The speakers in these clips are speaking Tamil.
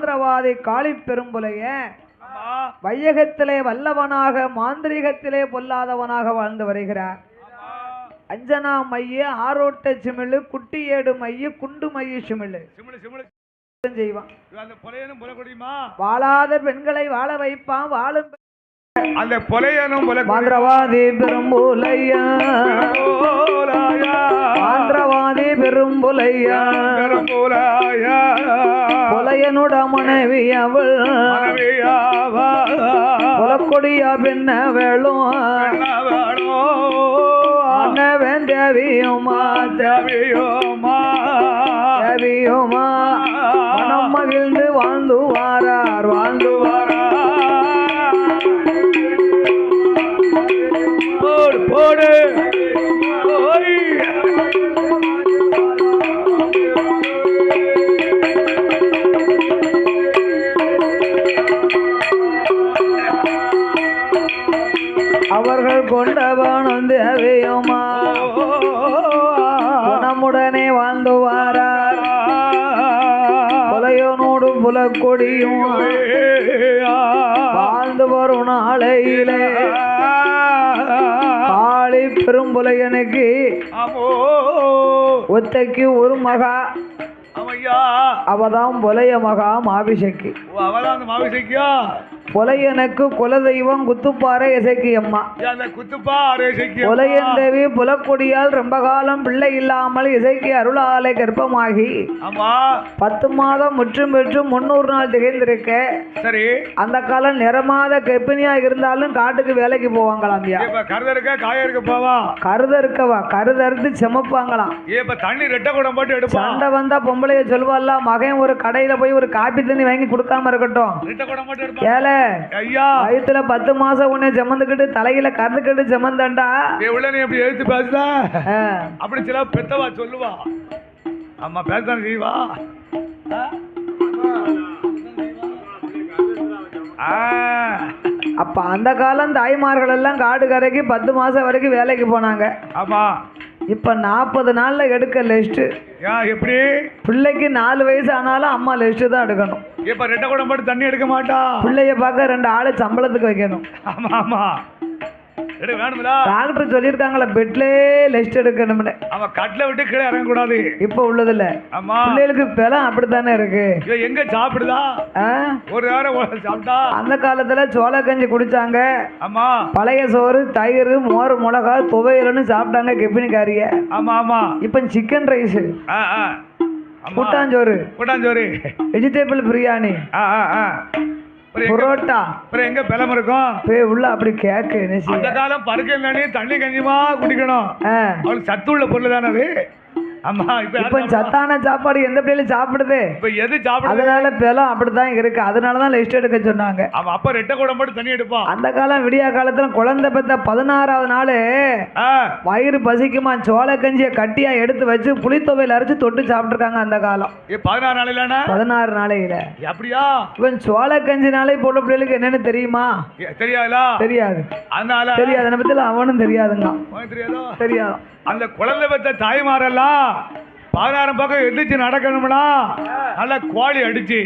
மந்திரவாதி காளி பெரும்புலைய வையகத்திலே வல்லவனாக மாந்திரிகத்திலே பொல்லாதவனாக வாழ்ந்து வருகிறார். அஞ்சனா மைய ஆரோட்ட சிமிழு குட்டியேடு மைய குண்டு மைய சிமிழு செய்வான். வாழாத பெண்களை வாழ வைப்பான். வாழும் அந்த பொலையனும் மந்திரவாதி பெரும்புலையா மந்திரவாதி பெரும்புலையா பொலையனுட மனைவி அவள் புலக்கொடியா பின்ன வேளும் அண்ணவன் தேவியுமா தேவியுமா மனம் மகிழ்ந்து வாழ்ந்து வாரார் வாழ்ந்து வாரார். போடு அவர்கள் கொண்டவனும் தேவையுமா குணமுடனே வாழ்ந்து வாரார். புலையனோடு புலக்கொடியும் வாழ்ந்து வரும் நாளையிலே காளி பெரும்புலையனுக்கு ஒத்தைக்கு ஒரு மகா அவதான் புலைய மகா மாபிசக்கி. புலையனுக்கு குலதெய்வம் குத்துப்பாறை இசைக்கு அம்மா. புலையன் தேவி புலக்கொடியால் ரொம்ப காலம் பிள்ளை இல்லாமல் இசைக்கு அருளாலை கர்ப்பமாகி 10 மாதம் முற்றும் பெற்று 300 நாள் திகைந்திருக்க. சரி, அந்த காலம் நிறமாத கெப்பினியா இருந்தாலும் காட்டுக்கு வேலைக்கு போவாங்களாம். கருதற்கவா கருதறுத்து செமப்பாங்களாம். சண்டை வந்தா பொம்பளைய சொல்வாள்ல, மகன் ஒரு கடையில போய் ஒரு காப்பி தண்ணி வாங்கி கொடுக்காம இருக்கட்டும். ஏல வயிற்றுல 10 மாசம் உன்னை ஜமந்துக்கிட்டு தலையில கறந்துக்கிட்டு ஜமந்தண்டா எப்படி எழுத்து பேசுதா அப்படி சில பெத்தவா சொல்லுவா. அம்மா பேசதான் செய்வா. அப்ப அந்த காலம் தாய்மார்கள் எல்லாம் காடு கரைக்கு 10 மாசம் வரைக்கும் வேலைக்கு போனாங்க. ஆமா, இப்ப 40 நாள்ல எடுக்க லிஸ்ட். எப்படி பிள்ளைக்கு 4 வயசு ஆனாலும் அம்மா லிஸ்ட் தான் எடுக்கணும். இப்ப 2 குடம் போட்டு தண்ணி எடுக்க மாட்டா. பிள்ளைய பார்க்க 2 ஆளு சம்பளத்துக்கு வைக்கணும். ஆமா ஆமா, டாக்டர் சொல்லிருக்காங்களா பெட்ல லிஸ்ட் எடுக்கணும்னு. அவன் கட்ல விட்டு கீழே இறங்க கூடாது. இப்ப உள்ளதுல பிள்ளைகளுக்கு பலம் அப்படித்தானே இருக்கு. எங்க சாப்பிடுதா ஒரு நேரம் சாப்பிட்டா. அந்த காலத்துல சோள கஞ்சி குடிச்சாங்க. ஆமா, பழைய சோறு தயிர் மோர் மிளகா துவையல்னு சாப்பிட்டாங்க கெப்பினிக்காரிய. ஆமா ஆமா, இப்ப சிக்கன் ரைஸ் கூட்டாஞ்சோறு வெஜிடபிள் பிரியாணி புரோட்டா எங்க பலம் இருக்கும் உள்ள அப்படி கேக்கு. அந்த காலம் பருக்க தண்ணி கஞ்சிமா குடிக்கணும். சத்து உள்ள பொருள் தானே அது. ஆமா, இப்ப சத்தான சாப்பாடு எந்த பிள்ளைல சாப்பிடுது. இப்ப எது சாப்பிடுது, அதனால பலம் அப்படித்தான் இருக்கு. அதனாலதான் லிஸ்ட் எடுக்க சொன்னாங்க. அவன் அப்ப 2 குடம் போட்டு தண்ணி எடுப்பான். அந்த காலம் விடியா காலத்துல குழந்தை பெத்த 16வது நாள் வயிறு பசிக்குமா சோள கஞ்சியை கட்டியா எடுத்து வச்சு புளித்தொவையில் அரைச்சு தொட்டு சாப்பிட்டுருக்காங்க. அந்த காலம் 16 நாளையில அப்படியா. இவன் சோள கஞ்சி நாளை போட்ட பிள்ளைகளுக்கு என்னன்னு தெரியுமா? தெரியாது. அதனால தெரியாது பத்தில அவனும் தெரியாதுங்க. தெரியாது. அந்த குழந்தை பெற்ற தாய்மாரெல்லாம் 16 பக்கம் எந்திரிச்சு நடக்கணும்னா நல்லா கோழி அடிச்சு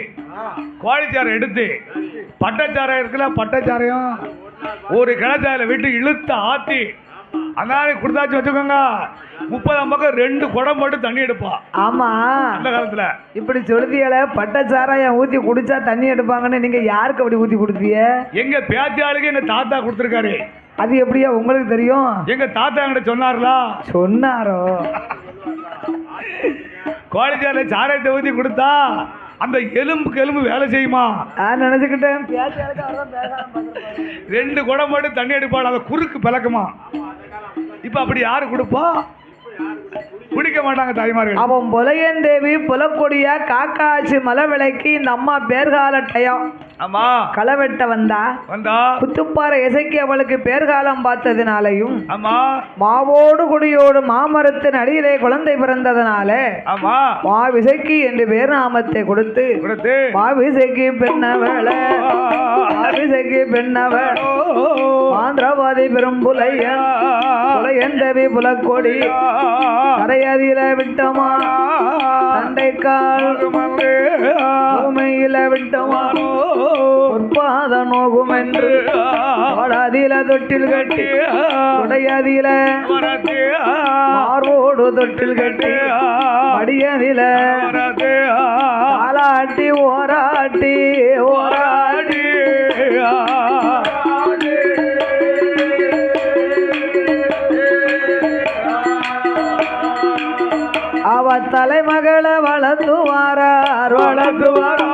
கோழிச்சாரம் எடுத்து பட்டச்சாரம் இருக்குல்ல, பட்டச்சாரையும் ஒரு கிணச்சாரில் விட்டு இழுத்து ஆத்தி அதனால கொடுத்தாச்சு வச்சுக்கோங்க. 30 பக்கம் 2 குடம் போட்டு தண்ணி எடுப்பா. ஆமா, அந்த காலத்துல இப்படி சொல்லுதியல பட்டச்சாராயம் ஊத்தி குடிச்சா தண்ணி எடுப்பாங்கன்னு நீங்க யாருக்கு அப்படி ஊத்தி கொடுத்தீங்க? எங்க பேத்தியாளுக்கு எங்க தாத்தா கொடுத்துருக்காரு. அது எப்படியா உங்களுக்கு தெரியும்? எங்க தாத்தா என்கிட்ட சொன்னாரா? சொன்னாரோ? கோழிச்சாரில் சாராயத்தை ஊத்தி கொடுத்தா அந்த எலும்புக்கு எலும்பு வேலை செய்யுமா நினைச்சுக்கிட்டேன். 2 குடம் போட்டு தண்ணி எடுப்பாடு. அதை குறுக்கு பிளக்குமா. இப்ப அப்படி யாரு கொடுப்பா? குடிக்க மாட்டாங்க தாய்மார்கள். அவன் புலையன் தேவி புலக்கொடியா காக்காச்சி மலை விலைக்கு இந்த அம்மா பேர்கால டயம். ஆமா, களை வெட்ட வந்தா குத்துப்பாறை இசைக்கு அவளுக்கு பேர்காலம் பார்த்ததுனாலையும் ஆமா மாவோடு குடியோடு மாமரத்தின் அடியிலே குழந்தை பிறந்ததுனால ஆமா மாவிசைக்கு என்று பேர் நாமத்தை கொடுத்து மாவிசைக்கு பெண்ணவள மாவிசைக்கு பெண்ணவள் ஆந்திரவாதி பெரும்புலையன் புலையன் தேவி புலக்கொடி கரையதில விட்டமா தண்டை கால் பூமியில விட்டமானோ பொற்பாத நோகும் என்று அதில தொட்டில் கட்டி உடையதில மார்போடு தொட்டில் கட்டி அடியதில ஆளாட்டி ஓராட்டி ஓராட்டி அவ தலைமகளை வளர்த்து வாரார் வளர்த்து வாரா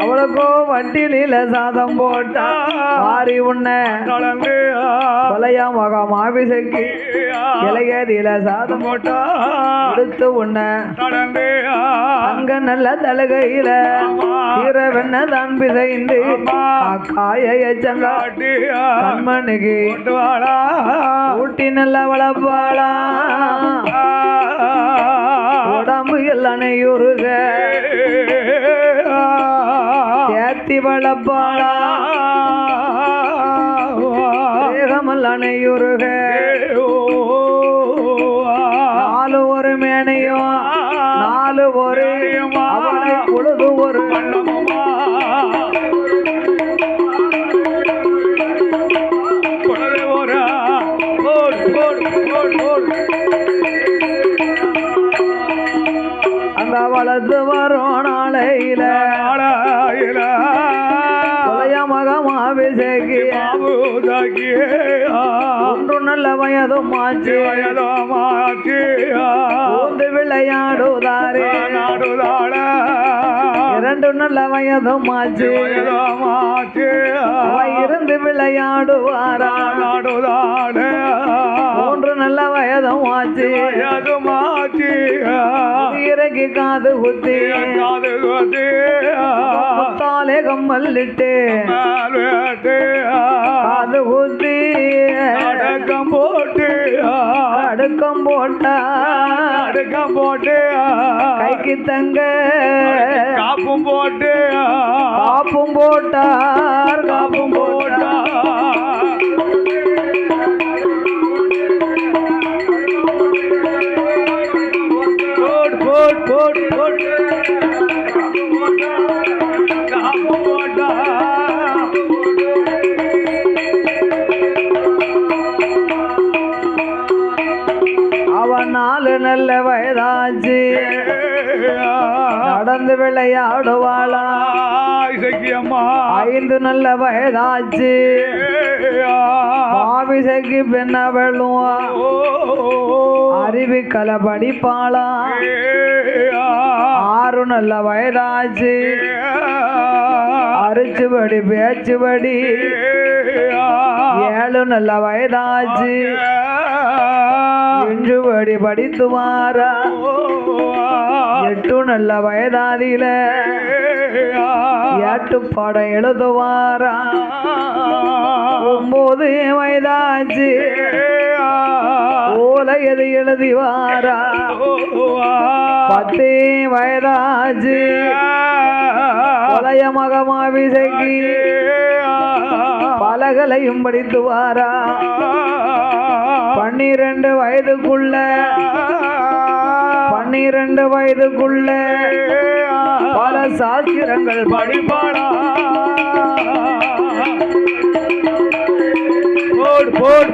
அவளுக்கோ வண்டியில சாதம் போட்டா மாறி உன்ன கொலையா மகம் ஆபிசைக்கு இலையதில சாதம் போட்டா எடுத்து உன்ன அங்க நல்ல தலகையில ஈரவெண்ண தான் பிசைந்து காயச்சங்காட்டி கண்மணிக்கு ஊட்டி நல்ல வளப்பாளா உடம்பு எல்லாம் நெய்யுருக ஏத்தி வளப்பாளா தேகமெல்லாம் நெய்யுருக நாலு ஒரு மேனையும் நாலு ஒரு அவளை பொழுது ஒரு அங்க வளர்த்து வரும் நாளையில ஒன்று நல்ல வயதும் மாச்சு ஊந்து விளையாடுதாரே இரண்டு நல்ல வயதும் மாச்சு இருந்து விளையாடுவாரா மூன்று நல்ல வயதும் மாச்சு இறக்கி காது குத்தி காலே கம்மல்லிட்டு காது குத்தி அடுக்கம் போட்டு அடுக்கம் போட்டு கைக்கு தங்க காப்பும் போட்டார் அவன் நாலு நல்ல வயதாச்சு நடந்து விளையாடுவாளா ஐந்து நல்ல வயதாச்சு மாவிசைக்கு பெண்ணவளும் அறிவி கலை படிப்பாளா ஆறு நல்ல வயதாச்சு அரிச்சுபடி பேச்சுபடி ஏழு நல்ல வயதாச்சு இன்றுபடி படித்து மாறா எட்டு நல்ல வயதாதில ஏட்டு படம் எழுதுவாரா ஒன்பது வயதாச்சு ஓலை எது எழுதிவாரா பத்து வயதாச்சு கொலைய மகமாவிசைக்கு பலகலையும் படித்துவாரா 12 வயதுக்குள்ள பல சாஸ்திரங்கள் படிப்பாளா போட்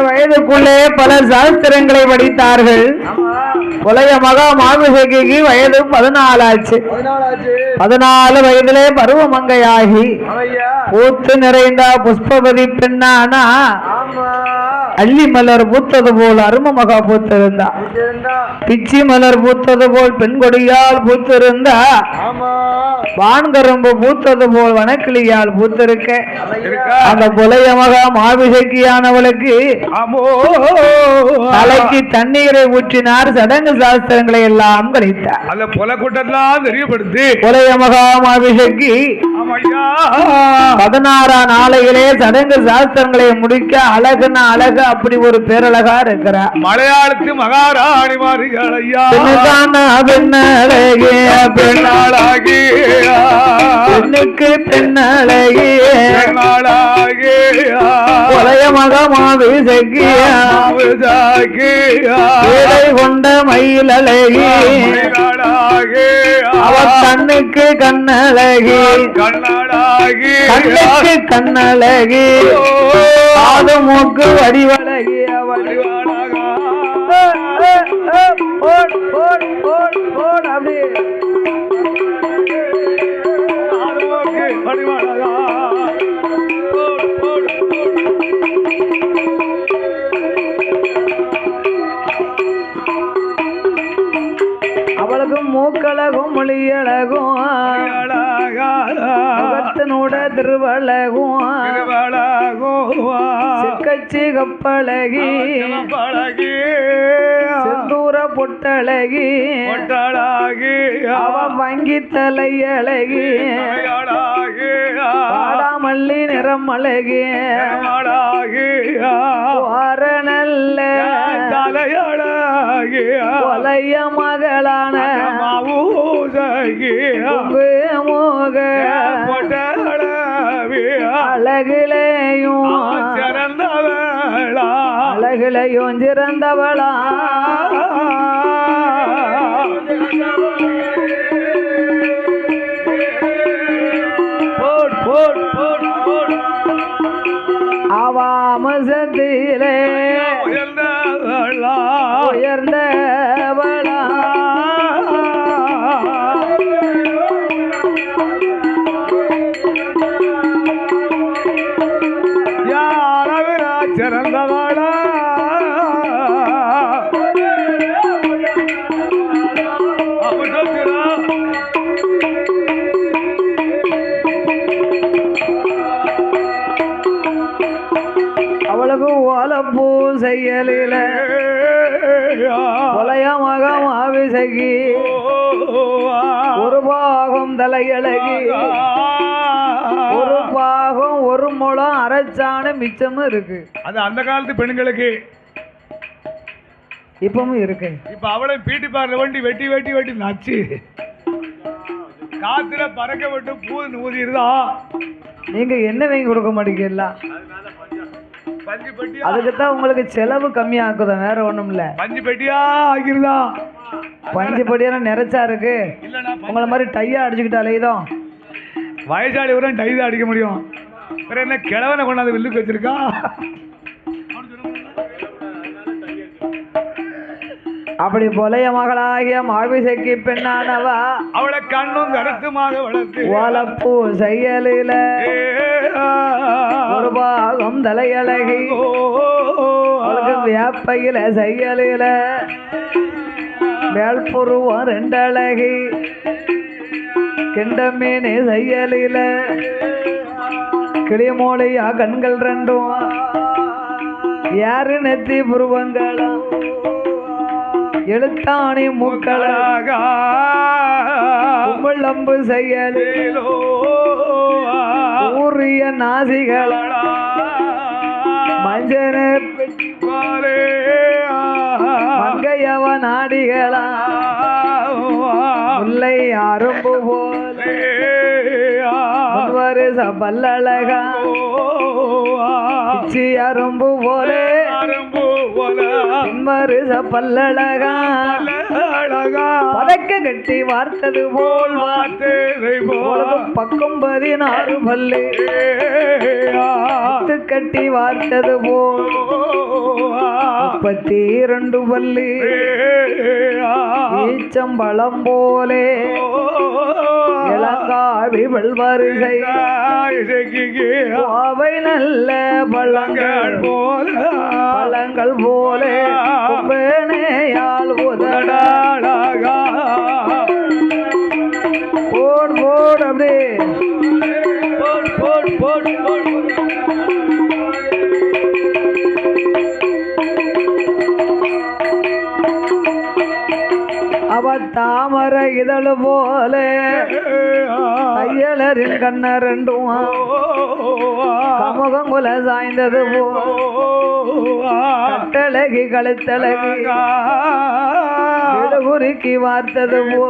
வயதுக்குள்ளே பல சாஸ்திரங்களை படித்தார்கள். கொலைய மகா மாமிசைக்கு வயது 14 ஆச்சு. 14 வயதிலே பருவமங்கையாகி பூத்து நிறைந்த புஷ்பவதி பெண்ணானா அள்ளி மலர் பூத்தது போல் அரும மகா பூத்திருந்தா, பிச்சி மலர் பூத்தது போல் பெண்கொடியால் பூத்திருந்தா, வான்கரும்பு பூத்தது போல் வனக்கிளியால் பூத்திருக்க அந்த புலைய மகா மாபிஷக்கியானவளுக்கு தலைக்கு தண்ணீரை ஊற்றினார். சடங்கு சாஸ்திரங்களை எல்லாம் கழித்தார். அந்த புல கூட்டத்தான் தெரியப்படுத்தி புலைய மகா மாபிஷக்கி 16ஆம் நாளையிலே சடங்கு சாஸ்திரங்களை முடிக்க அழகுன்னா அழகு அப்படி ஒரு பேரழகா இருக்கிறார். மலையாளத்து மகாராணி மாறுகள் ஐயா பெண்ணழகே பெண்ணாளாகி பெண்ணுக்கு பெண்ணழகே புலைய மகமாவிசக்கியா கொண்ட மயிலழகி அவர் கண்ணுக்கு கண்ணழகி கண்ணுக்கு கண்ணழகி காது மூக்கு வடிவழகி அப்படி அவளுக்கும் மூக்கழகும் மொழியழகும் முகத்தினோட திருவழகும் சிக்கச்சி கப்பழகி செந்தூர பொட்டழகி அவ வங்கி தலையழகி பாடாமல்லி நிறம் அழகி வாரணல்ல கொலைய மகளான மோக அழகிலையும் அழகிலையும் சிறந்தவளா அவாமசத்திலே உயர்ந்தவளா சிறந்தவளா அவளுக்கு ஓலப்பூ செய்யலில கொலைய மகம் ஆவிசகி ஒரு பாகம் தலையழகி ஒரு பாகம் ஒரு முழம் அரைச்சான மிச்சமும் இருக்கு. அது அந்த காலத்து பெண்களுக்கு இப்பவும் இருக்கு. இப்ப அவளை பீட்டி பார்ல வண்டி வெட்டி வெட்டி வெட்டி நச்சு காத்துல பறக்க விட்டு பூ ஊதிருதா. நீங்க என்ன வாங்கி கொடுக்க மாட்டீங்கல்ல, பஞ்சு பெட்டி அதுக்குத்தான் உங்களுக்கு செலவு கம்மியாக்குதா, வேற ஒண்ணும் இல்ல. பஞ்சு பெட்டியா ஆகிருதா, பஞ்சு பெட்டியா நிறைச்சா இருக்கு. உங்களை மாதிரி டையா அடிச்சுக்கிட்டாலே தான் வயசாளி வரும் டை தான் அடிக்க முடியும். வேற என்ன கிழவனை கொண்டாந்து வில்லுக்கு வச்சிருக்கா. அப்படி புலைய மகளாகிய மாவிசைக்கு பெண்ணானவா அவளை கண்ணும் கருத்துமாக வளர்த்து வளப்பு செய்யலில ஒரு பாகம் தலையழகி அவளுக்கு வேப்பையில செய்யலில மேல்புருவம் ரெண்டழகி கிண்டமீனே செய்யலில கிளிமோலையா கண்கள் ரெண்டும் யாரு நெத்தி புருவங்களும் எழுத்தாணி மூக்களாக கும்பளம்பு செய்யலிலோ ஊரிய நாசிகளா மஞ்சன மங்கையவ நாடிகளா முல்லை அரும்பு போலே வருஷ பல்லழகா பிச்சி அரும்பு போலே வருஷ பல்லழகா பதக்க கட்டி வார்த்தது போல் பக்கம் 16 பல்லு கட்டி வார்த்தது போல் 32 பல்லு ஈச்சம்பழம் போலே இளங்காவி வல்வருகை அவை நல்ல பழங்கள் போல காலங்கள் போல கும்பேனையால் உதடாளாகா போட் போட் அப்படியே போட் போட் போட் போட் அவ தாமரை இதழு போல தையலரின் கண்ணரண்டும் சமூகம் குல சாய்ந்தது போ கட்டழகி கழுத்தழகி குறுக்கி வார்த்தது போ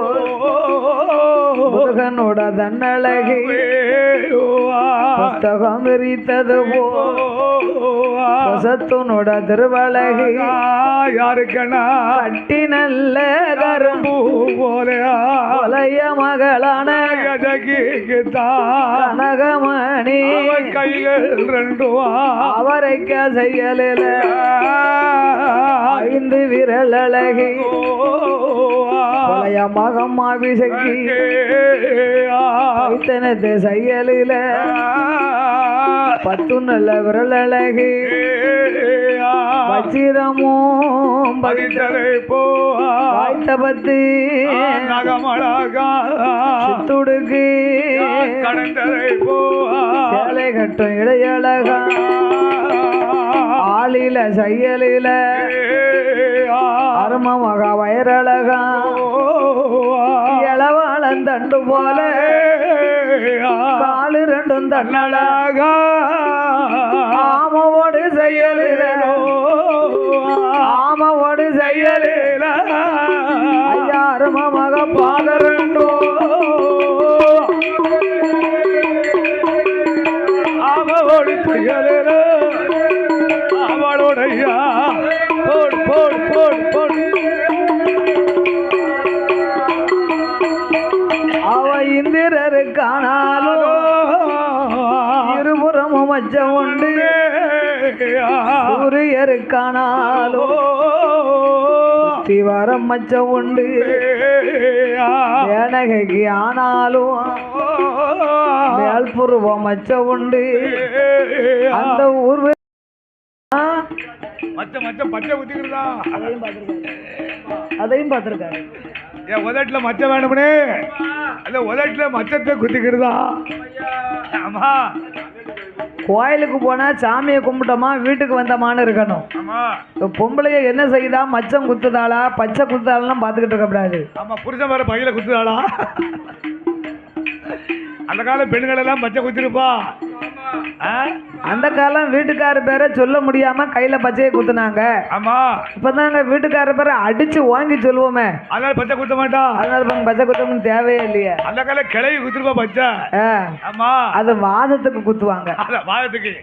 முருகனோட தன்னழகி புஸ்தகம் விரித்தது போ சத்துனோட திருவழகி யாருக்கண்ணா கட்டி நல்ல கரும்பு போலைய மகளான கனகமணி கைகள் ரெண்டும் அவரைக்க செய்யலில 5 விரல் அழகி கொலைய மகம் அபிஷேகி வைத்தனத்தை செய்யலில 10 நல்ல விரல் அழகி வச்சிரமும் பதித்தரை போ வாய்த்த பத்து நகமழகா சித்துடுக்கு கடந்தரை போ சேலை கட்டும் இடையழகா ஆளில செய்யலில அரும மகா வயரழகா இளவாளன் தண்டு போல காலு ரெண்டும் தன்னழகா ஆமவோடு செய்யலில ஆமவோடு செய்யலில ஐயா அரும மக பாதரண்டோ அவளோடு செய்யலில அவளோடையா போட் போட் போட் போட் அவ இந்திரருக்கானாலும் இருபுறமும் மச்சம் உண்டு சூரியருக்கானாலும் திவரம் மச்சம் உண்டு ஏனகைக்கு ஆனாலும் மேல்புருவம் மச்சம் உண்டு அந்த ஊர் மச்சம் மச்சம் பச்சை குத்திக்கிறதா அதையும் பார்த்துருக்காரு என் உதட்டுல மச்சம் வேணும்னே அந்த உதட்டுல மச்சத்தை குத்திக்கிறதா ஆமா கோயிலுக்கு போனா சாமியை கும்பிட்டோமா வீட்டுக்கு வந்தமான்னு இருக்கணும். ஆமா பொம்பளைய என்ன செய்யுதா மச்சம் குத்துதாளா பச்சை குத்துதாலாம் பார்த்துக்கிட்டு இருக்கக்கூடாது. ஆமா புருஷன் வேற பையில குத்துதாளா அந்த கால பெண்கள் எல்லாம் பச்சை குத்திருப்பா. அந்த காலம் வீட்டுக்கார பேரை சொல்ல முடியாம கையில பச்சையை குத்துனாங்க. ஆமா இப்பதாங்க வீட்டுக்கார பேரை அடிச்சு வாங்கி சொல்லுவோமே, அதனால பச்சை குத்த மாட்டா. அதனால பச்சை குத்தணும்னு தேவையே இல்லையா. அந்த கால கிளவி குத்துருப்பா பச்சை. ஆமா அது வாதத்துக்கு குத்துவாங்க. வாதத்துக்கு.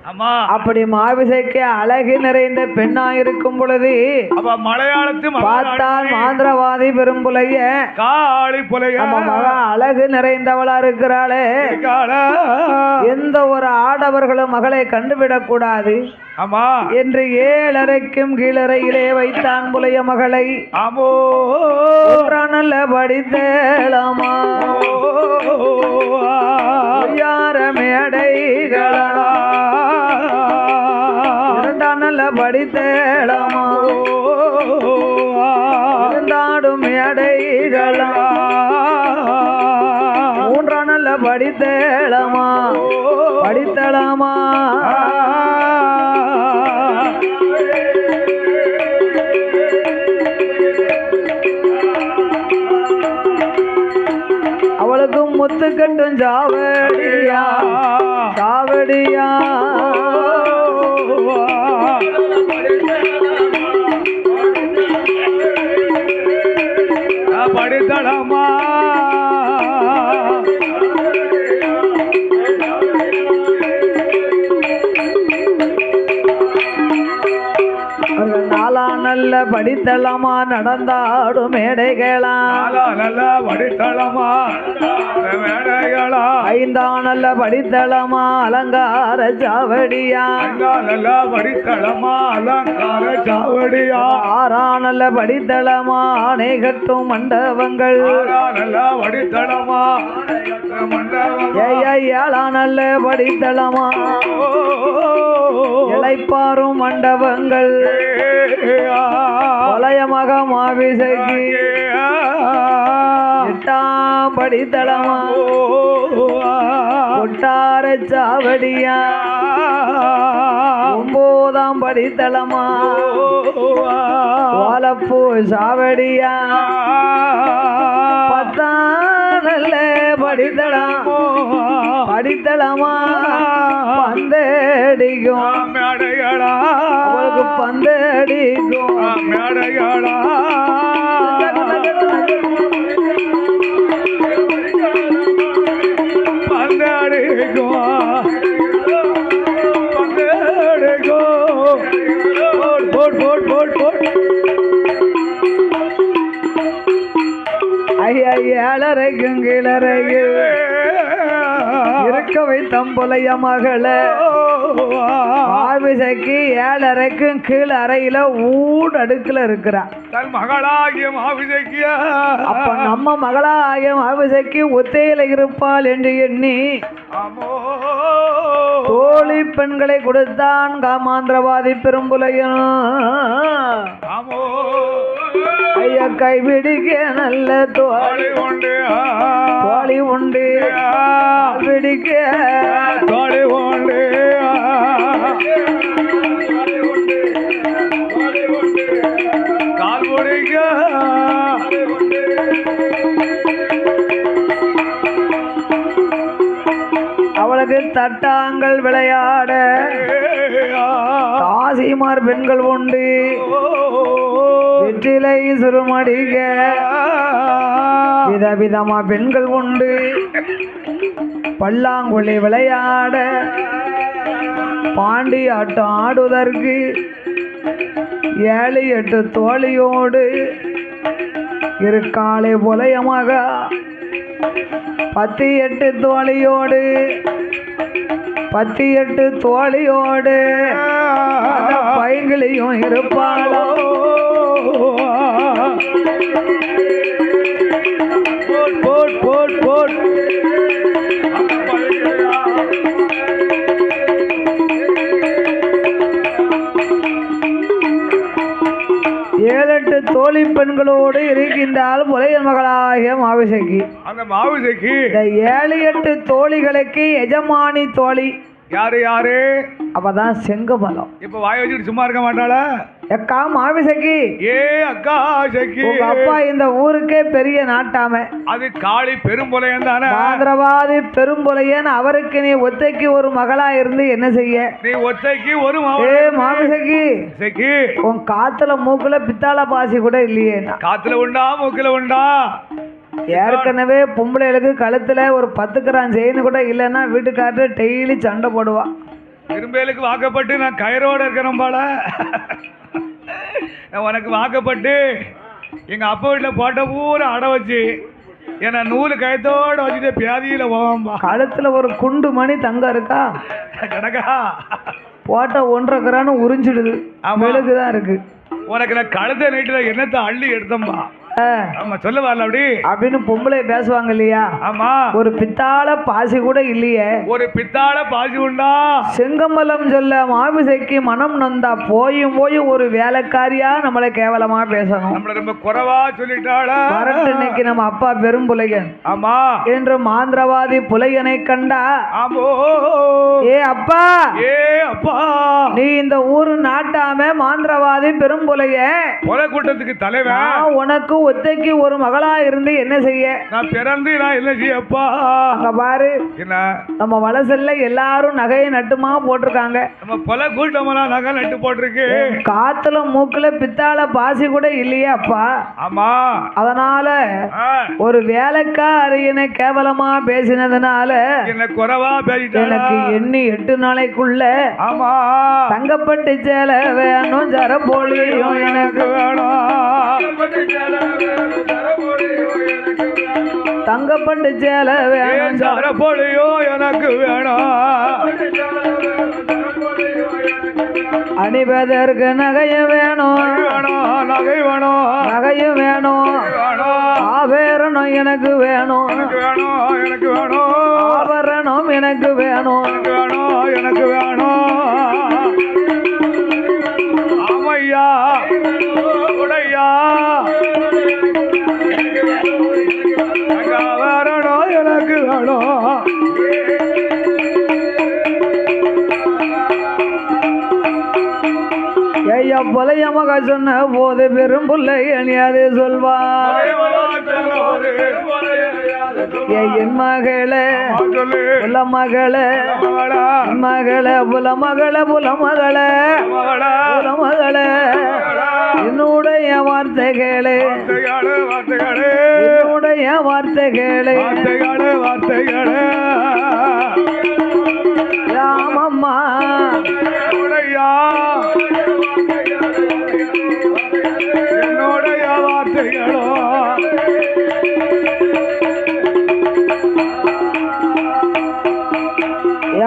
ஆமா அப்படி மாவிசைக்க அழகு நிறைந்த பெண்ணா இருக்கும் பொழுது மலையாளத்து பார்த்தால் மாந்திரவாதி பெரும்புலைய காளி புலைய அழகு நிறைந்தவளா இருக்கிறாளே, எந்த ஒரு ஆடவர்களும் மகளை கண்டுவிடக் கூடாது ஆமா என்று 7 அறைக்கும் கீழறையிலே வைத்தான் புலைய மகளை. ஆமோ நல்ல படித்தேளாமா யார மேடைகளா நல்ல படித்தேளமா இருந்தாடும் மேடைகளா 3 நல்ல படித்தேளமா படித்தளமா அவளுக்கும் முத்து கட்டும் ஜாவடியா ஜாவடியா படித்தளமா நல்ல படித்தளமா நடந்தாடும் மேடைகளா நல்ல படித்தளமா மேடைகளா ஐந்தானல்ல படித்தளமா அலங்கார சாவடியா நல்ல படித்தளமா அலங்கார சாவடியா ஆறானல்ல படித்தளமா ஆணை கட்டும் மண்டபங்கள் நல்ல படித்தளமா ஏழானல்ல படித்தளமா இளைப்பாரும் மண்டபங்கள் வலயமாக மாவிசைக்கு எட்டாம் படித்தளமா கொட்டார சாவடியா ஒன்பதாம் படித்தளமா வாழப்பூ சாவடியா பத்தாம் நல்ல படித்தளமா பந்தடிக்கும் மேடைகளா அவளுக்கு பந்தடிக்கும் மேடைகளா ஏழரைக்கும் கீழரையில் இருக்க வைத்தம் புலைய மகள மாவிசைக்கு ஏழரைக்கும் கீழ் அறையில ஊடடுக்குல இருக்கிறா மகளாகிய மாவிசைக்கு அப்ப நம்ம மகளாகிய மாவிசைக்கு ஒத்தையில இருப்பாள் என்று எண்ணி தோழி பெண்களை கொடுத்தான் காமாந்திரவாதி பெரும்புலையன் ஐயா கைவிடிக்க நல்ல தோழி உண்டு விடிக்க தோழி உண்டு கால் முடிக்க அவளுக்கு தட்டாங்கள் விளையாட தாசிமார் பெண்கள் உண்டு வெற்றிலை சுருமடிக விதவிதமா பெண்கள் உண்டு பல்லாங்குழி விளையாட பாண்டி ஆட்டம் ஆடுவதற்கு 7-8 தோழியோடு இருக்காளே புலையமாக 10-8 தோழியோடு 10-8 தோழியோடு பைங்கிலையும் இருப்பாளோ போட் போட் போட் 7-8 தோழி பெண்களோடு இருக்கின்றால் புலையன் மகளாகிய மாவிசைக்கு அந்த மாவிசைக்கு இந்த 7-8 தோழிகளுக்கு எஜமானி தோழி யாரு அப்பதான் செங்கபலம். இப்ப வாய் வச்சுட்டு சும்மா இருக்க மாட்டாளா? அக்கா மாவிசைக்கு அக்கா சக்கி உங்க அப்பா இந்த ஊருக்கே பெரிய நாட்டாம அது காளி பெரும்புலையன் தானே ஆந்திரவாதி பெரும்புலையன் அவருக்கு நீ ஒத்தைக்கு ஒரு மகளா இருந்து என்ன செய்ய நீ ஒத்தைக்கு ஒரு மாவிசைக்கு சக்கி உன் காத்துல மூக்குல பித்தாள பாசி கூட இல்லையே காத்துல உண்டா மூக்குல உண்டா ஏற்கனவே பொம்பளைகளுக்கு கழுத்துல ஒரு 10 கிராம் செயின் கூட இல்லைன்னா வீட்டுக்காரர் டெய்லி சண்டை போடுவா திரும்பேலுக்கு வாக்கப்பட்டு நான் கயிறோட இருக்கிறேன் போல உனக்கு வாக்கப்பட்டு எங்க அப்பா வீட்டில் போட்ட பூரா அடை வச்சு ஏன்னா நூலு கயத்தோட வச்சுட்டு பியாதியில போவாம்பா கழுத்துல ஒரு குண்டு மணி தங்கம் இருக்கா கிடக்கா போட்ட 1.5 கிராம் உறிஞ்சிடுது மெழுகுதான் இருக்கு உனக்கு நான் கழுத்த நைட்டுல என்னத்தை அள்ளி எடுத்தோம்பா ஆமா சொல்ல வரல அப்படி அப்படின்னு பொம்பளை பேசுவாங்க இல்லையா? ஆமா ஒரு பித்தாள பாசி கூட இல்லையே ஒரு பித்தாள பாசி உண்டா செங்கமலம் சொல்ல மாவிசைக்கு மனம் நொந்தா போயும் ஒரு வேலைக்காரியா நம்மளை கேவலமா பேசணும் நம்மள ரொம்ப குறைவா சொல்லிட்டாளா வரட்டு இன்னைக்கு நம்ம அப்பா பெரும் புலையன் ஆமா என்று மாந்திரவாதி புலையனை கண்டா ஆமோ அப்பா அப்பா நீ இந்த ஊரு நாட்டாம மாந்திரவாதி பெரும் புலையன் கொலை கூட்டத்துக்கு தலைவன் உனக்கு ஒத்தைக்கு ஒரு மகளா இருந்து என்ன செய்ய நான் பிறந்து நான் என்ன செய்யப்பா அங்க பாரு என்ன நம்ம வலசல்ல எல்லாரும் நகையை நட்டுமா போட்டிருக்காங்க நம்ம பல கூட்டமெல்லாம் நகை நட்டு போட்டிருக்கு காத்துல மூக்குல பித்தாள பாசி கூட இல்லையே அப்பா ஆமா அதனால ஒரு வேலைக்காரியனை கேவலமா பேசினதுனால என்ன குறைவா பேசிட்ட எனக்கு எண்ணி 8 நாளைக்குள்ள ஆமா தங்கப்பட்டு சேலை வேணும் ஜரபோலியும் எனக்கு வேணும் தங்கப்பட்டு சேலை வேணும் சரப்பொழியோ எனக்கு வேணும் அணிவதற்கு நகையும் வேணும் நகை வேணும் நகையும் வேணும் ஆபரணம் எனக்கு வேணும் எனக்கு வேணும் ஆபரணம் எனக்கு வேணும் எனக்கு வேணும் ஆமையா உடையா வரணும் எனக்கு வேணும் ஐயா பொலைய மக சொன்ன போது பெரும் புள்ளை அணியாது சொல்வா என் மகளே புல மகளே மகளே புல மகளே புல மகளே புல மகளே என்னுடைய வார்த்தைகளே என்னுடைய வார்த்தைகளே வார்த்தைகளே ராமம்மா உடையா என்னுடைய வார்த்தைகளோ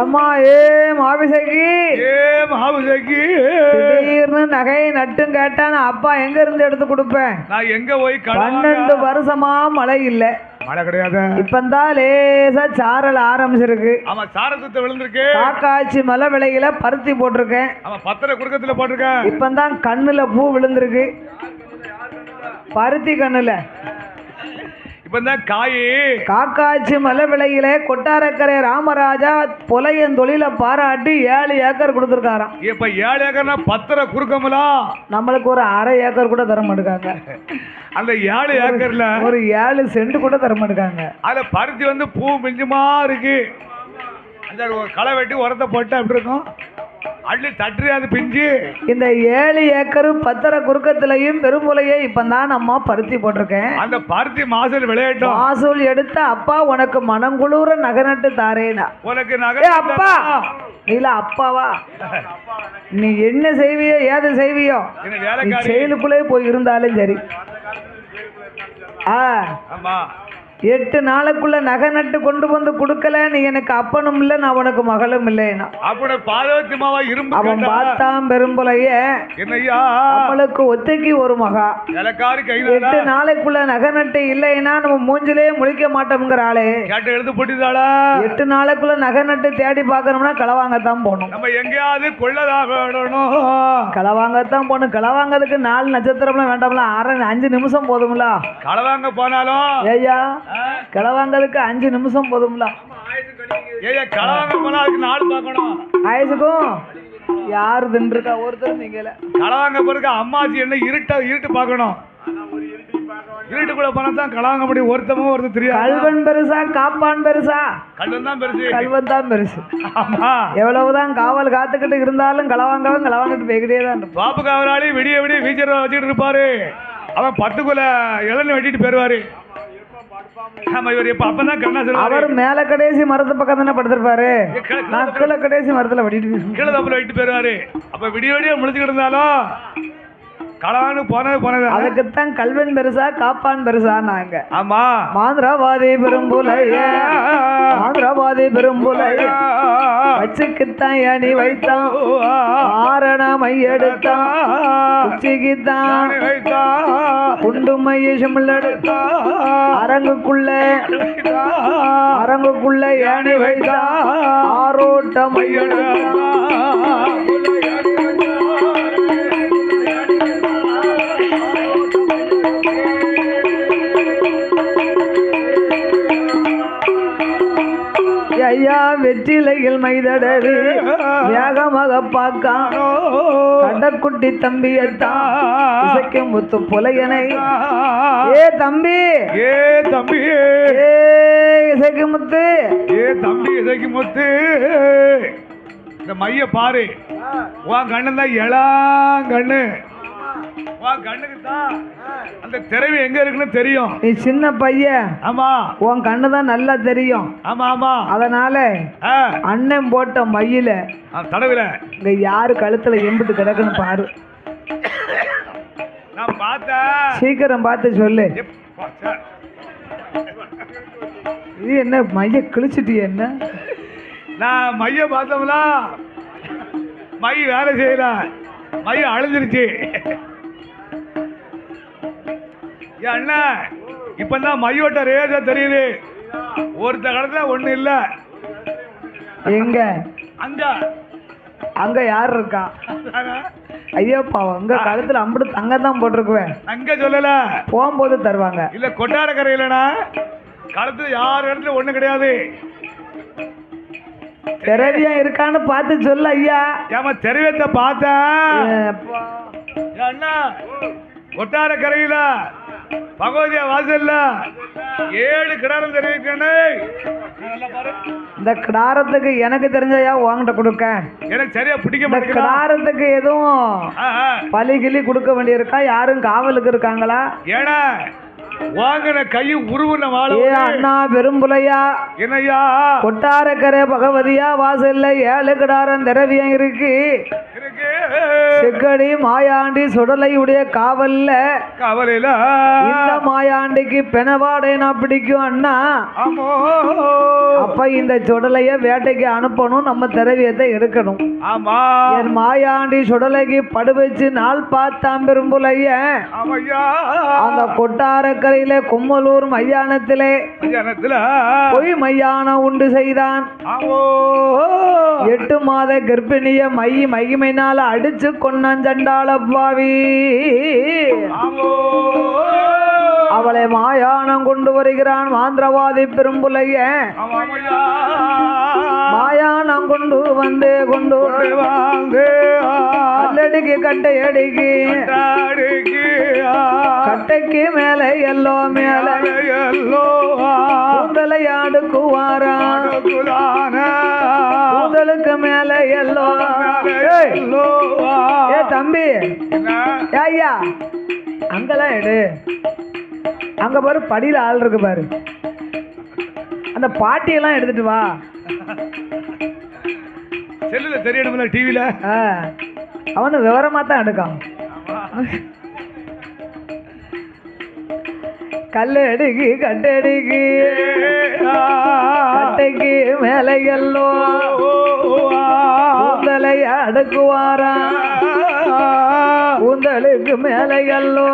ஏம்மா ஏ மாபிசகி திடீர்னு நகை நட்டும் கேட்டான் அப்பா எங்க இருந்து எடுத்து கொடுப்பேன் நான் எங்க போய் 12 வருஷமா மழை இல்ல மழை கிடையாது இப்பந்தான் லேசா சாரல் ஆரம்பிச்சிருக்கு ஆமா சாரத்தை விழுந்திருக்கு காக்காச்சி மலை விலையில பருத்தி போட்டிருக்கேன் ஆமா பத்திர குடுக்கத்துல போட்டிருக்கேன் இப்பந்தான் கண்ணுல பூ விழுந்திருக்கு பருத்தி கண்ணுல இப்பதான் காய் காக்காச்சி மலை விலையில கொட்டாரக்கரை ராமராஜா புலையன் தொழில பாராட்டி 7 ஏக்கர் கொடுத்துருக்காராம். இப்ப 7 ஏக்கர்னா பத்திர குறுக்கமலா நம்மளுக்கு ஒரு அரை ஏக்கர் கூட தர மாட்டேங்காங்க. அந்த 7 ஏக்கர்ல ஒரு 7 சென்ட் கூட தர மாட்டேங்காங்க. அதுல பருத்தி வந்து பூ மிஞ்சுமா இருக்கு. அந்த களை வெட்டி உரத்தை போட்டு அப்படி இருக்கும். அள்ளி தட்டு அது பிஞ்சு இந்த 7 ஏக்கர் பத்திர குறுக்கத்திலையும் பெருமுலையை இப்பதான் நம்ம பருத்தி போட்டிருக்கேன். அந்த பருத்தி மாசூல் விளையாட்டும் மாசூல் எடுத்த அப்பா உனக்கு மனங்குளூர நகை நட்டு தாரேனா உனக்கு நகை அப்பா இல்ல அப்பாவா நீ என்ன செய்வியோ ஏது செய்வியோ செயலுக்குள்ளே போய் இருந்தாலும் சரி. ஆமா 8 நாளுக்குள்ள நகை நட்டு கொண்டு வந்து கொடுக்கல நீ எனக்கு அப்பனும் இல்ல நான் உனக்கு மகளும் இல்லைன்னா அப்படி பார்வதி மாவா இரும்பு அவன் பார்த்தான் பெரும்புலைய என்னையா நம்மளுக்கு ஒத்தைக்கு ஒரு மகா 8 நாளைக்குள்ள நகை நட்டு இல்லைன்னா நம்ம மூஞ்சிலே முழிக்க மாட்டோம்ங்கிற ஆளே கேட்டு எழுந்து போட்டுதாளா 8 நாளைக்குள்ள நகை நட்டு தேடி பார்க்கணும்னா களவாங்கத்தான் போகணும். நம்ம எங்கேயாவது கொள்ளதா வேணும் களவாங்கத்தான் போகணும். களவாங்கிறதுக்கு 4 நட்சத்திரம்லாம் வேண்டாம்ல 5 நிமிஷம் போதும்ல. களவாங்க போனாலும் ஏய்யா களவாங்கிறதுக்கு 5 நிமிஷம் போதும்ல. ஏய்யா களவாங்க போனா அதுக்கு நாள் பார்க்கணும். ஆயுசுக்கும் யாரு தின்றுக்கா ஒருத்தர் நீங்கல களவாங்க போறதுக்கு அம்மாச்சி என்ன இருட்டு பார்க்கணும். இருட்டுக்குள்ள போனா தான் களவாங்க முடியும். ஒருத்தர் தெரியாது. கல்வன் பெருசா காப்பான் பெருசா? கல்வன் தான் பெருசு. கல்வன் தான் பெருசு. ஆமா எவ்வளவுதான் காவல் காத்துக்கிட்டு இருந்தாலும் களவாங்கவன் களவாங்கிட்டு போய்கிட்டே தான் இருப்பான். பாப்பு காவலாளி விடிய விடிய வீச்சர் வச்சுட்டு இருப்பாரு. அவன் 10 குல இளநீ வெட்டிட்டு போயிருவாரு. அவர் மேல கடைசி மரத்து பக்கம் தானே படுத்திருப்பாரு. நான் கீழே கடைசி மரத்துல வெட்டிட்டு கீழே தப்புல வெட்டிட்டு போயிருவாரு. அப்ப விடிய விடிய முழிச்சுக்கிட்டு இருந்தாலும் களவானு போனது அதுக்குத்தான் கல்வன் பெருசா காப்பான் பெருசா நாங்க. ஆமா மாந்திரவாதி பெரும்புலைய மாந்திரவாதி பெரும்புலைய வச்சுக்குத்தான் ஏணி வைத்தான் ஆரண மையெடுத்தான் உச்சிக்குத்தான் குண்டு மைய சிமிழெடுத்தான் அரங்குக்குள்ள ஏணி வைத்தான் ஆரோட்ட மையெடுத்தான் ஐயா வெற்றிலையில் மைதடவி வேகமாக பார்க்கான் கடக்குட்டி தம்பியத்தான் இசைக்கும் முத்து புலையனை ஏ தம்பி ஏ இசைக்கு முத்து இசைக்கு முத்து இந்த மைய பாரு உன் கண்ணு தான் எளாங்கண்ணு. கண்ணுக்கு தான் அந்த திறவி எங்க இருக்குன்னு தெரியும். நீ சின்ன பையன். ஆமா உன் கண்ணு தான் நல்லா தெரியும். ஆமா ஆமா அதனால அண்ணன் போட்ட மையில தடவில இங்க யாரு கழுத்துல எம்பிட்டு கிடக்குன்னு பாரு. நான் பார்த்தேன். சீக்கிரம் பார்த்து சொல்லு. இது என்ன மைய கிழிச்சிட்டு என்ன? நான் மைய பார்த்தோம்ல, மை வேலை செய்யல, மைய அழிஞ்சிருச்சு. ஏன் அண்ணா இப்பதான் மையோட்ட ரேஜா தெரியுது. ஒருத்த காலத்துல ஒண்ணு இல்ல. எங்க அங்க அங்க யார் இருக்கா? ஐயோப்பா உங்க காலத்துல அம்புடு தங்க தான் போட்டிருக்குவேன். அங்க சொல்லல, போகும்போது தருவாங்க. இல்ல கொட்டார கரையிலனா காலத்துல யார் இடத்துல ஒண்ணு கிடையாது. திரவியம் இருக்கான்னு பார்த்து சொல்லு ஐயா. ஏமா தெருவத்தை பார்த்தேன் அண்ணா. கொட்டார கரையில பகவதியா வாசல்ல 7 கிடாரம் தெரிவிக்கணும். இந்த கிடாரத்துக்கு எனக்கு தெரிஞ்சையா உங்ககிட்ட கொடுக்க. எனக்கு சரியா பிடிக்க இந்த மாட்டேங்குது. கிடாரத்துக்கு எதுவும் பலி கிளி கொடுக்க வேண்டியிருக்கா? யாரும் காவலுக்கு இருக்காங்களா? ஏன்னா வாங்கின கை உருவுன வாழ. அண்ணா பெரும்புலையா என்னையா கொட்டாரக்கரை பகவதியா வாசல்ல 7 கிடாரம் திரவியம் இருக்கு. செக்கடி மாயாண்டி சுடலையுடைய காவல்ல காவலில இந்த மாயாண்டிக்கு பெணவாடை நான் பிடிக்கும் அண்ணா. அப்ப இந்த சுடலைய வேட்டைக்கு அனுப்பணும், நம்ம திரவியத்தை எடுக்கணும். ஆமா என் மாயாண்டி சுடலைக்கு படு வச்சு நாள் பார்த்தான் பெரும்புலைய. அந்த கொட்டாரக்கரையில கும்மலூர் மையானத்திலே பொய் மையானம் உண்டு செய்தான். 8 மாத கர்ப்பிணிய மகிமைனால அடிச்சு கொண்டான் சண்டாள பாவி. அவளை மாயானம் கொண்டு வருகிறான் மாந்திரவாதி பெரும்புலைய. மாயானம் கொண்டு வந்து கல்லடிக்கு கட்டையடிக்கு கட்டைக்கு மேல எல்லோ மேல கூந்தலை ஆடுக்குவாரான். கூந்தலுக்கு மேல எல்லோ. ஏ தம்பி ஐயா அங்கெல்லாம் எடு. அங்க பாரு படியில ஆள் இருக்கு பாரு. அந்த பாட்டியெல்லாம் எடுத்துட்டு வா. செல்லுல தெரியணும்ல டிவில. அவனு விவரமா தான் எடுக்கான். கல்லடிக்கு கட்டடிக்கு கட்டைக்கு மேலே எல்லோ கூந்தலை அடுக்குவாரா. கூந்தலுக்கு மேலே எல்லோ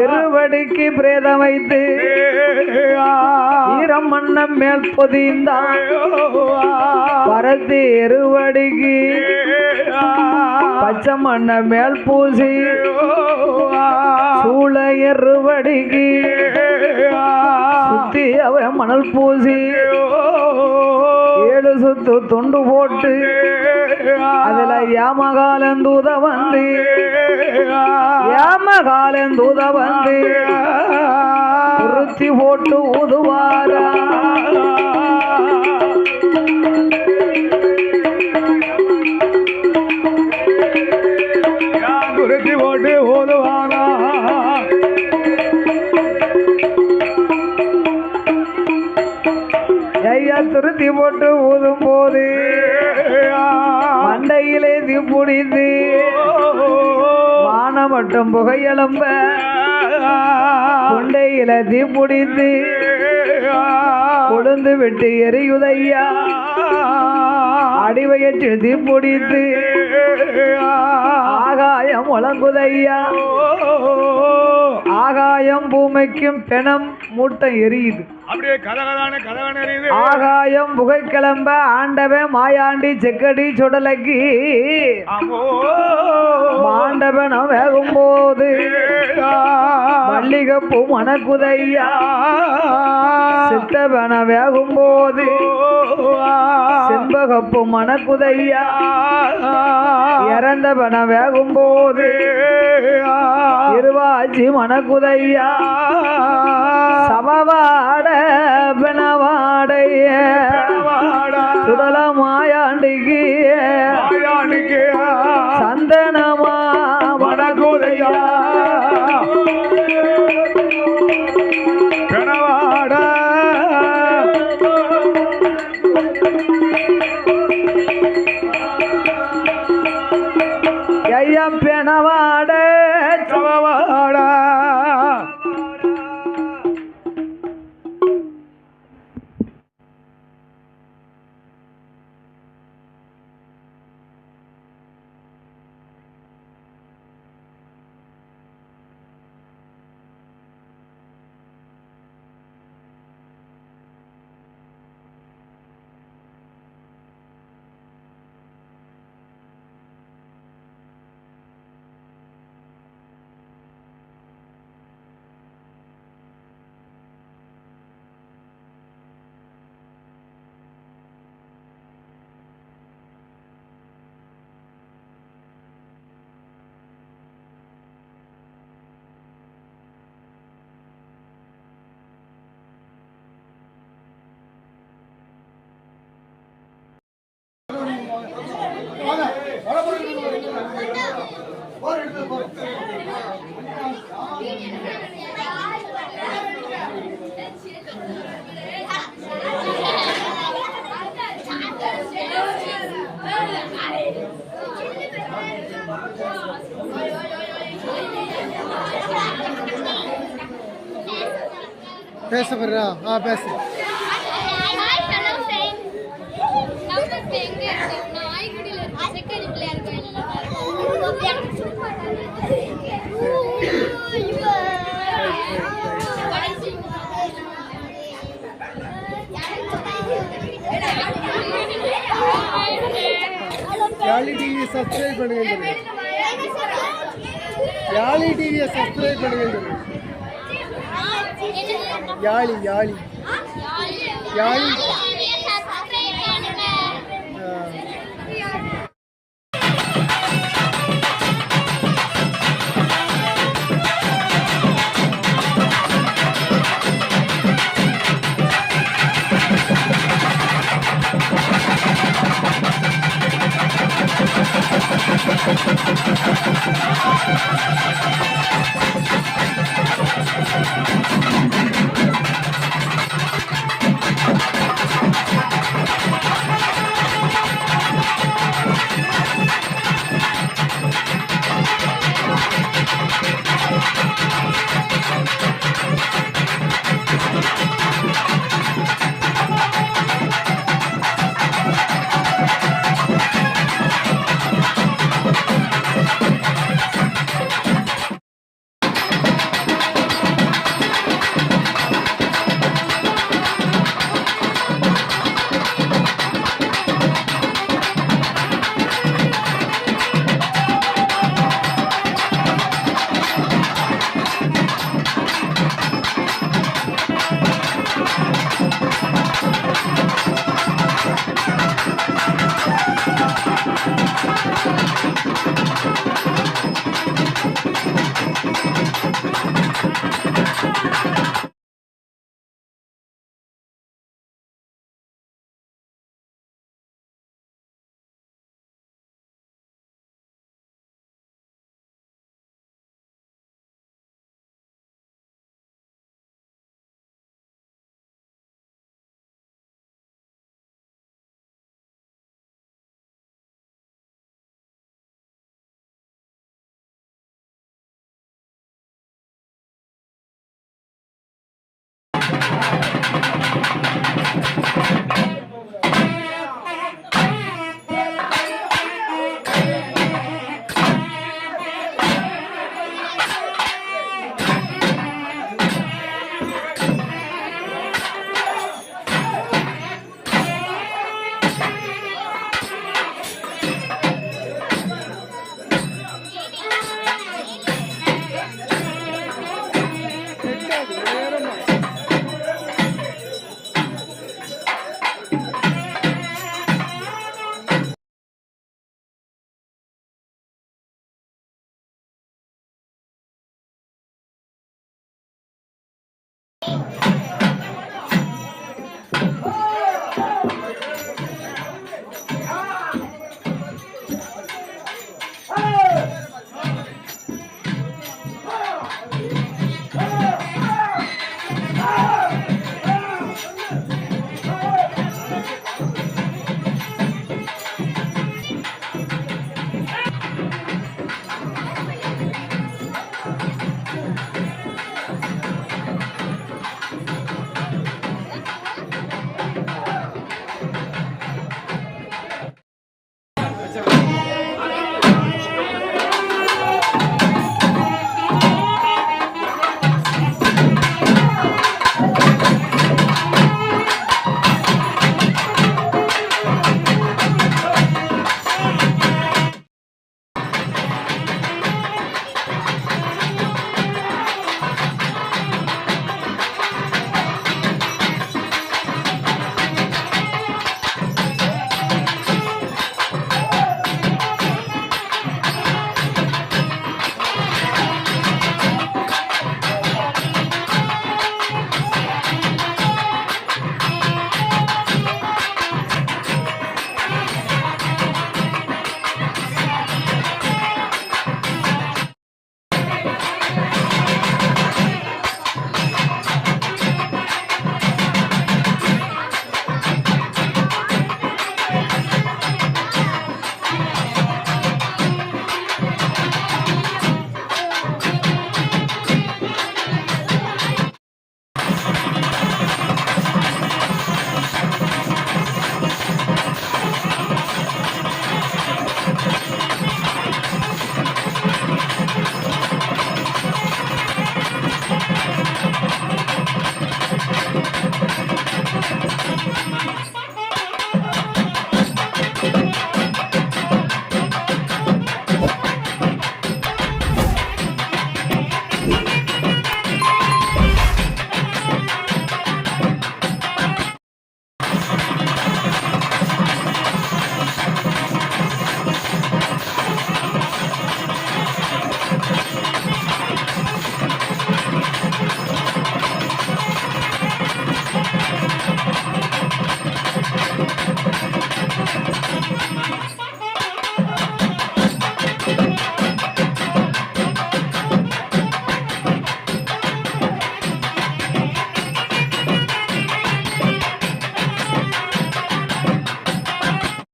இருவடிக்கு பிரேதம் வைத்து ஈரம் மண்ணம் மேல் பொதிந்தான். பரத்தி இருவடிக்கு பச்சை மண்ண மேல் பூசி சூள இருவடிக்கு சுத்தி அவ மணல் பூசி 7 சுத்து தொண்டு போட்டு அதுல யாமகாலந்தூத வந்து உறுத்தி போட்டு ஊதுவாரா. உறுத்தி போட்டு ஊதுவாரா. ஐயா துருத்தி போட்டு ஊதும் போது மண்டையிலே தீப்பிடித்து வானம் மட்டும் புகையளம்ப கொண்டையில தீப்பிடித்து கொழுந்து விட்டு எரியுதையா. அடிவயற்றில் தீப்பிடித்து ஆகாயம் முழங்குதையா. ஆகாயம் பூமிக்கும் பெணம் மூட்டை எரியுது. அப்படியே கதகதான எரியுது. ஆகாயம் புகை கிளம்ப ஆண்டவன் மாயாண்டி செக்கடி சுடலைக்கு மாண்டவனம் வேகும் போது மல்லிகப்பூ மணக்குதையா. சித்தவன வேகும் போது செண்பகப்பூ மணக்குதையா. இறந்தவன வேகும் போது இருவாச்சி மணக்குதையா. சமவாட பிணவாடைய சுடல மாயாண்டிக்கு சந்தனமா மணக்குதையா. பிணவாட ஐயா பிணவாட சமவாட பேச போறா? பேசு. யாழி டிவியை சப்ஸ்கிரைப் பண்ணுங்க. யாழி டிவியை சப்ஸ்கிரைப் பண்ணுங்க. யாழி யாழி யாழி